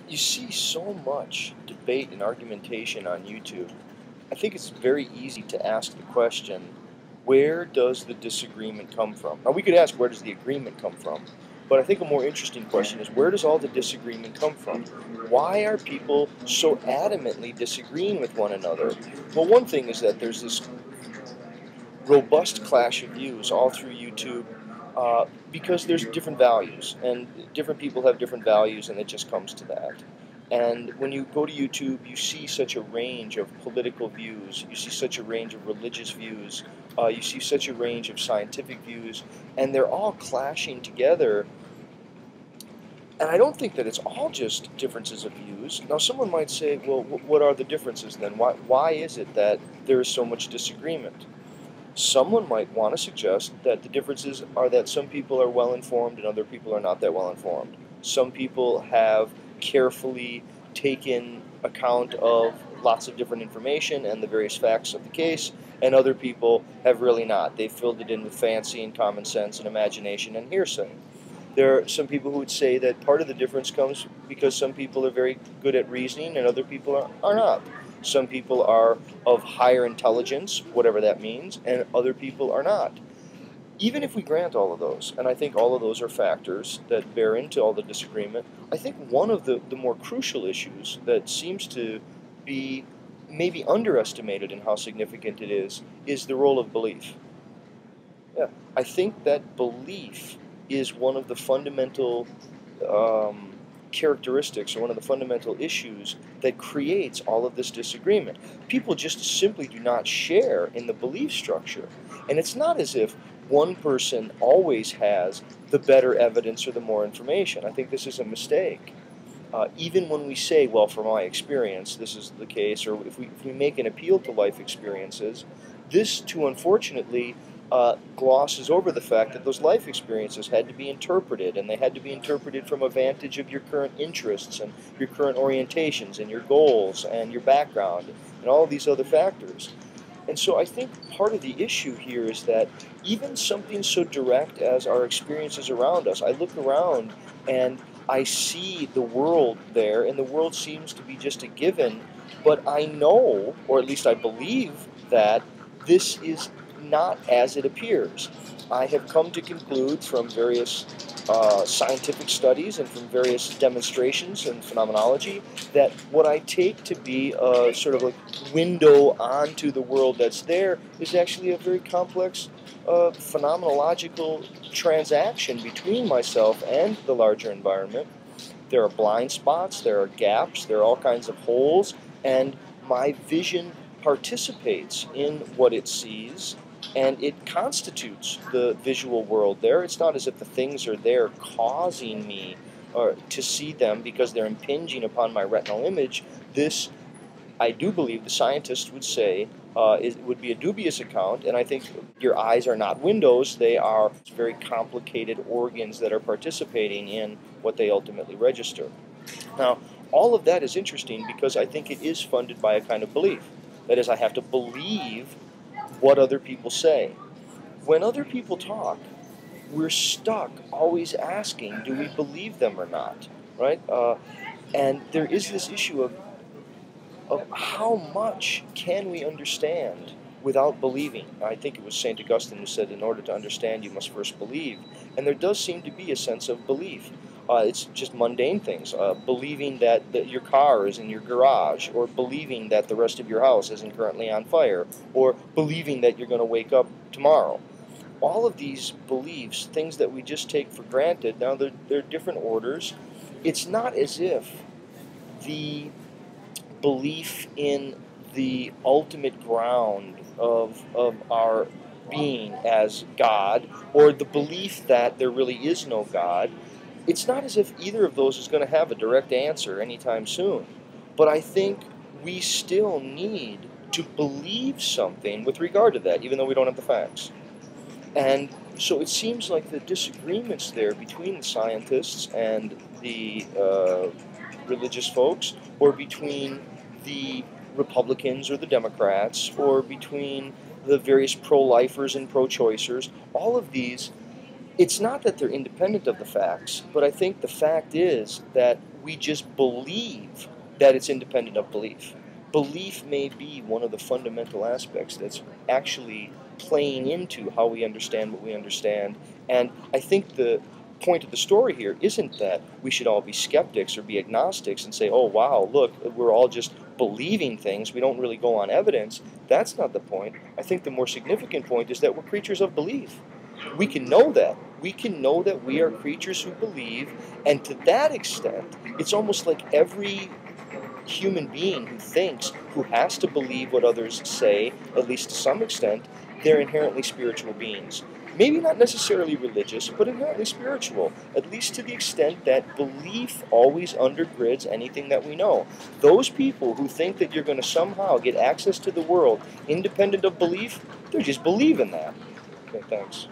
You see so much debate and argumentation on YouTube. I think it's very easy to ask the question, where does the disagreement come from? Now, we could ask, where does the agreement come from? But I think a more interesting question is, where does all the disagreement come from? Why are people so adamantly disagreeing with one another? Well, one thing is that there's this robust clash of views all through YouTube because there's different values, and different people have different values, and it just comes to that. And when you go to YouTube, you see such a range of political views, you see such a range of religious views, you see such a range of scientific views, and they're all clashing together. And I don't think that it's all just differences of views. Now, someone might say, well, what are the differences then? Why is it that there is so much disagreement? Someone might want to suggest that the differences are that some people are well informed and other people are not that well informed. Some people have carefully taken account of lots of different information and the various facts of the case, and other people have really not. They've filled it in with fancy and common sense and imagination and hearsay. There are some people who would say that part of the difference comes because some people are very good at reasoning and other people are not. Some people are of higher intelligence, whatever that means, and other people are not. Even if we grant all of those, and I think all of those are factors that bear into all the disagreement, I think one of the more crucial issues that seems to be maybe underestimated in how significant it is the role of belief. Yeah, I think that belief is one of the fundamental um, characteristics or one of the fundamental issues that creates all of this disagreement. People just simply do not share in the belief structure. And it's not as if one person always has the better evidence or the more information. I think this is a mistake. Even when we say, well, from my experience, this is the case, or if we make an appeal to life experiences, this too unfortunately glosses over the fact that those life experiences had to be interpreted, and they had to be interpreted from a vantage of your current interests and your current orientations and your goals and your background and all of these other factors. And so I think part of the issue here is that even something so direct as our experiences around us, I look around and I see the world there, and the world seems to be just a given, but I know, or at least I believe, that this is not as it appears. I have come to conclude from various scientific studies and from various demonstrations and phenomenology that what I take to be a sort of a window onto the world that's there is actually a very complex phenomenological transaction between myself and the larger environment. There are blind spots, there are gaps, there are all kinds of holes, and my vision participates in what it sees, and it constitutes the visual world there. It's not as if the things are there causing me or to see them because they're impinging upon my retinal image. This, I do believe, the scientists would say would be a dubious account, and I think your eyes are not windows, they are very complicated organs that are participating in what they ultimately register. Now, all of that is interesting because I think it is funded by a kind of belief. That is, I have to believe what other people say. When other people talk, we're stuck always asking, do we believe them or not? Right? And there is this issue of how much can we understand without believing. I think it was St. Augustine who said, in order to understand, you must first believe. And there does seem to be a sense of belief. It's just mundane things, believing that your car is in your garage, or believing that the rest of your house isn't currently on fire, or believing that you're going to wake up tomorrow. All of these beliefs, things that we just take for granted, now they're different orders. It's not as if the belief in the ultimate ground of our being as God, or the belief that there really is no God, it's not as if either of those is going to have a direct answer anytime soon. But I think we still need to believe something with regard to that, even though we don't have the facts. And so it seems like the disagreements there between the scientists and the religious folks, or between the Republicans or the Democrats, or between the various pro-lifers and pro-choicers, all of these, it's not that they're independent of the facts, but I think the fact is that We just believe that it's independent of belief. Belief may be one of the fundamental aspects that's actually playing into how we understand what we understand. And I think the point of the story here isn't that we should all be skeptics or be agnostics and say, oh, wow, look, we're all just believing things. We don't really go on evidence. That's not the point. I think the more significant point is that we're creatures of belief. We can know that. We can know that we are creatures who believe, and to that extent, it's almost like every human being who thinks, who has to believe what others say, at least to some extent, they're inherently spiritual beings. Maybe not necessarily religious, but inherently spiritual, at least to the extent that belief always undergirds anything that we know. Those people who think that you're going to somehow get access to the world independent of belief, they're just believing that. Okay, thanks.